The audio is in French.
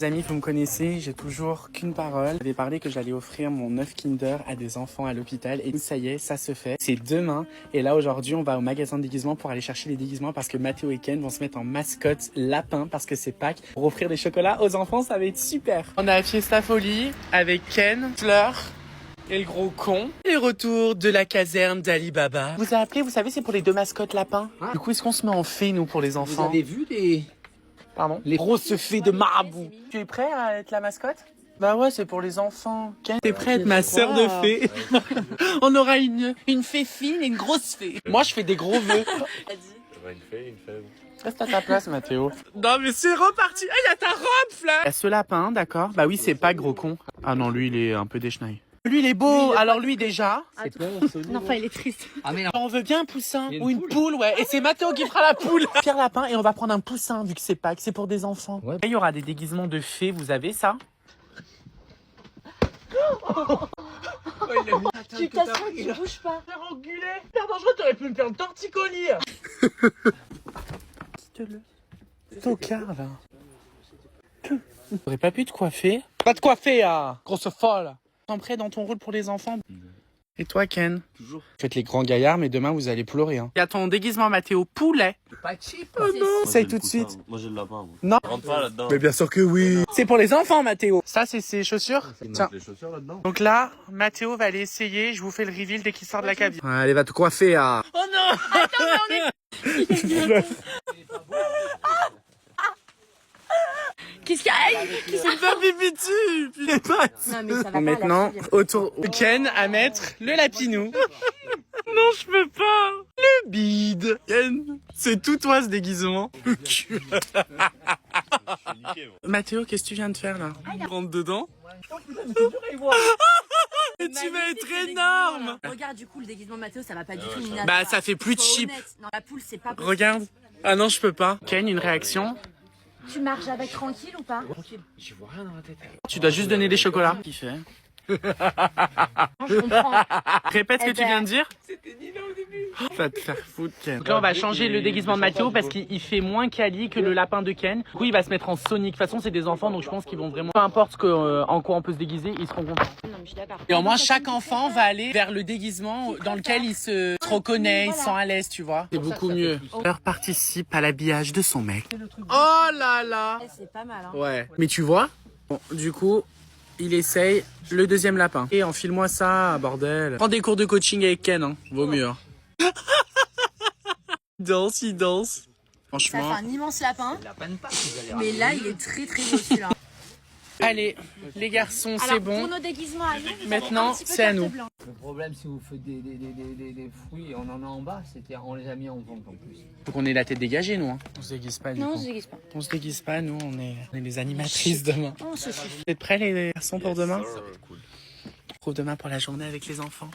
Les amis, vous me connaissez, j'ai toujours qu'une parole. J'avais parlé que j'allais offrir mon œuf Kinder à des enfants à l'hôpital et ça y est, ça se fait. C'est demain et là aujourd'hui on va au magasin de déguisements pour aller chercher les déguisements parce que Mathéo et Ken vont se mettre en mascotte lapin parce que c'est Pâques. Pour offrir des chocolats aux enfants, ça va être super. On a Fiesta Folie avec Ken, Fleur et le gros con. Et retour de la caserne d'Ali Baba. Vous avez appelé, vous savez, c'est pour les deux mascottes lapins. Du coup, est-ce qu'on se met en fée nous pour les enfants? Vous avez vu les... Pardon? Les grosses fées de marabout. Tu es prêt à être la mascotte? Bah ouais, c'est pour les enfants. Ken, t'es prêt à être ma sœur de fée? On aura une fée fine et une grosse fée. Moi, je fais des gros vœux. Une fée, une fève. Reste à ta place, Mathéo. Non, mais c'est reparti. Ah, il y a ta robe, Fleur. Il y a ce lapin, d'accord. Bah oui, c'est pas gros con. Ah non, lui, il est un peu déchenaille. Lui, il est beau. Alors lui, déjà. C'est quoi, Non, enfin, il est triste. Ah mais non. On veut bien un poussin Une ou une poule, ouais. Et c'est Mathéo qui fera la poule. Pierre Lapin et on va prendre un poussin vu que c'est Pâques, c'est pour des enfants. Ouais. Il y aura des déguisements de fées, vous avez ça? Tu t'assois, tu bouges pas. Faire engueuler. Père dangereux, t'aurais pu me faire un torticolis. Quitte-le. Tocard, là. T'aurais pas pu te coiffer? Pas te coiffer, ah, grosse folle. T'es prêt dans ton rôle pour les enfants? Et toi, Ken? Toujours. Faites les grands gaillards, mais demain, vous allez pleurer. Hein. Il y a ton déguisement, Mathéo, poulet. Pas cheap. Oh non. Essaye tout de suite. Moi j'ai le lapin. Moi. Non. Rentre pas là-dedans. Mais bien sûr que oui. C'est pour les enfants, Mathéo. Ça, c'est ses chaussures. Tiens. Les chaussures là-dedans. Donc là, Mathéo va aller essayer. Je vous fais le reveal dès qu'il sort de la cabine. Allez, va te coiffer, ah. Oh non. Attends, mais on est... Qu'est-ce qu'il y a? Qui s'est fait pipi dessus. Il est pas... Non, mais ça va pas. Maintenant, autour de Ken à mettre le lapinou. Non, je peux pas. Le bide. Ken, c'est tout toi ce déguisement. Mathéo, qu'est-ce que tu viens de faire là? Rentre dedans. Et tu vas être énorme. Regarde, du coup, le déguisement de Mathéo, ça va pas du tout. Nina. Bah, ça fait plus de Sois cheap. honnête. Non, la poule, c'est pas possible. Regarde. Ah non, je peux pas. Ken, une réaction? Tu marches avec tranquille ou pas? Tranquille, j'y vois rien dans la tête. Tu dois juste donner des chocolats. Qui fait? Je comprends. Répète ce que Eh tu viens ben, de dire. C'était Nina au début. Va te faire foutre, Ken. Donc là, on va changer le déguisement de Mathéo parce qu'il fait moins quali que le lapin de Ken. Du coup, il va se mettre en Sonic. De toute façon, c'est des enfants, donc je pense qu'ils vont vraiment... Peu importe en quoi on peut se déguiser, ils seront contents. Non, mais je suis d'accord. Et au moins, chaque enfant va aller vers le déguisement dans lequel il se reconnaît, il se sent à l'aise, tu vois. C'est beaucoup mieux. Fleur participe à l'habillage de son mec. Oh là là. Eh, c'est pas mal, hein. Ouais. Mais tu vois, bon, du coup, il essaye le deuxième lapin. Et enfile-moi ça, bordel. Prends des cours de coaching avec Ken, hein. Vaut mieux. Hein. Il danse. Ça Franchement. fait un immense lapin. Lapin de Pâques, vous allez Mais là, il est très très beau celui-là. Allez, les garçons, c'est Alors, bon. pour nos déguisements à nous, Maintenant, c'est à nous. Le problème, si vous faites des fruits, on en a en bas, c'était on les a mis en vente en plus. Faut qu'on ait la tête dégagée, nous. Hein. On se déguise pas, du Non, on coup. se déguise pas. On se déguise pas, nous, on est les animatrices demain. On se suffit. Vous êtes prêts, les garçons, pour demain? Ça va être cool. On se retrouve demain pour la journée avec les enfants.